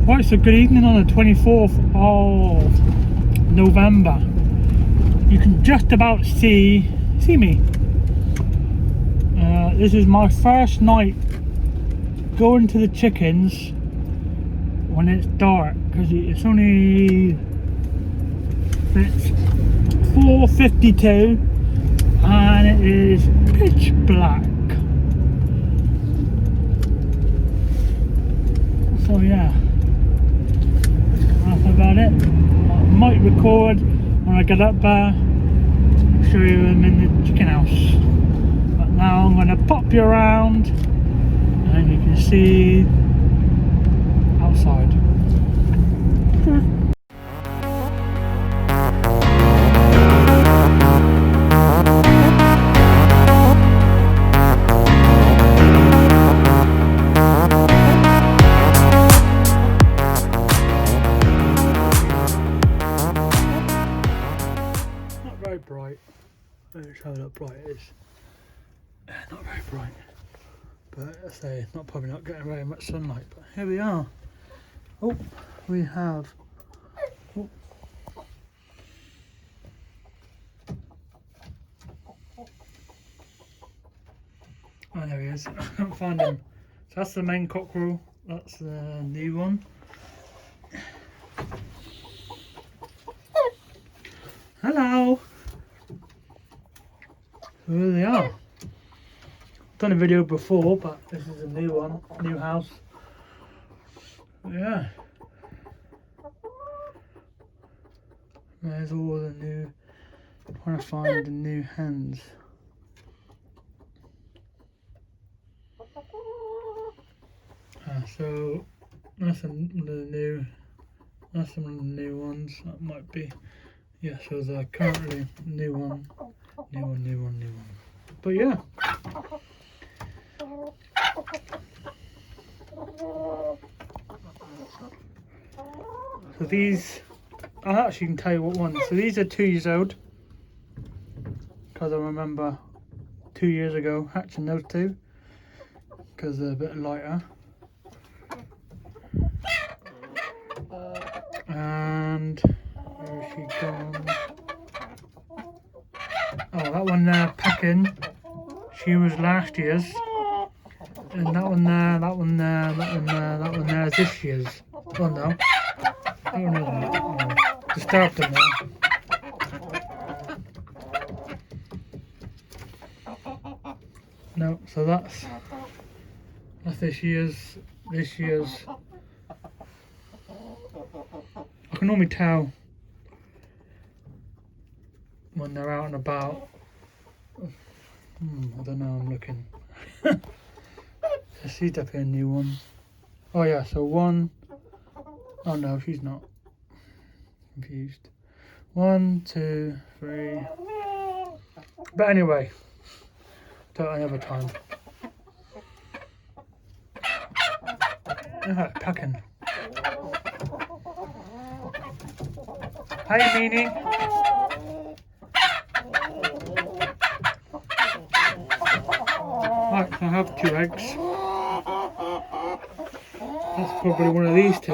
Right, so good evening on the 24th of November. You can just about see me. This is my first night going to the chickens when it's dark, because it's only 4:52 and it is pitch black. So yeah, that's about it. I might record when I get up there, show you them in the chicken house. But now I'm going to pop you around and you can see outside. Not very bright. Let me show you how bright it is. Not very bright. But I say probably not getting very much sunlight, but here we are. Oh, we have. Oh. Oh, there he is. I can't find him. So that's the main cockerel. That's the new one. Hello. Here they are. Done a video before, but this is a new one, new house. Yeah. There's all the new. Trying to find the new hens. So that's the new. That's some of the new ones. That might be. Yeah. So the currently new one. But yeah. So these, I actually can tell you what ones. So these are 2 years old, because I remember 2 years ago hatching those two, because they're a bit lighter. And where is she gone? Oh, that one there pecking. She was last year's. And that one there, that one there, that one there, that one there is this year's. Oh no. Oh no. Oh, disturbed them now. No, so that's this year's. I can normally tell when they're out and about. I don't know, I'm looking. She's definitely a new one. Oh yeah, so one. Oh no, she's not. Confused. 1, 2, 3. But anyway, do it another time. Packing. Hey, Meanie. Right, so I have 2 eggs. That's probably one of these 2.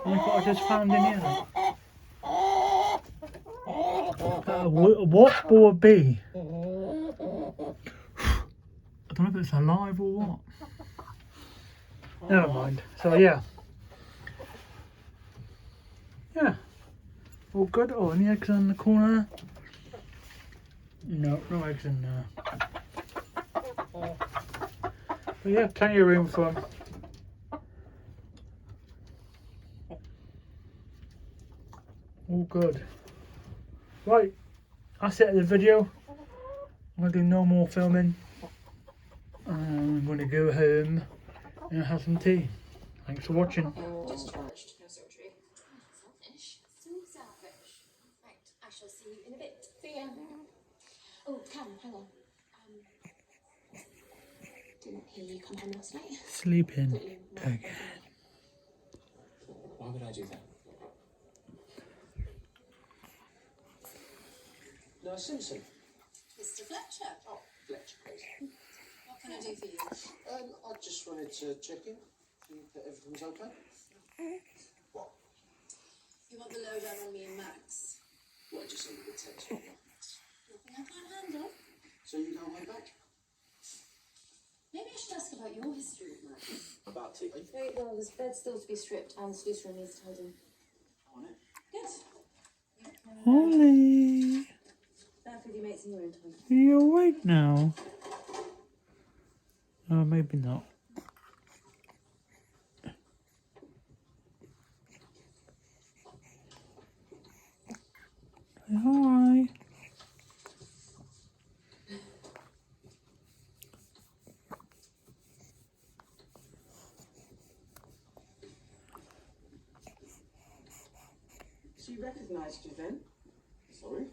Look what I just found in here. What will it be? I don't know if it's alive or what. Never mind. So yeah. Yeah. All good. Oh, any eggs in the corner? No, no eggs in there. But yeah, plenty of room for them. All good. Right, that's it of the video. I'm going to do no more filming. I'm going to go home and have some tea. Thanks for watching. Discharged. No surgery. Selfish. So selfish. Right, I shall see you in a bit. See ya. Oh, Cam, hang on. Didn't hear you come home last night. Sleeping again. Why would I do that? No, Simpson. Mr. Fletcher. Oh, Fletcher, please. Welcome. can I do for you? I just wanted to check in, see that everything's okay. What? You want the lowdown on me and Max? What, just send me the text from you? Nothing I can't handle. So you don't come back? Maybe I should ask about your history with Max. About TV? Very well, there's bed still to be stripped and the sluice room needs tidying. On it. Good. Holly, Back with your mates in your own time. are you awake now? Oh, maybe not. Say hi. She recognised you then? Sorry?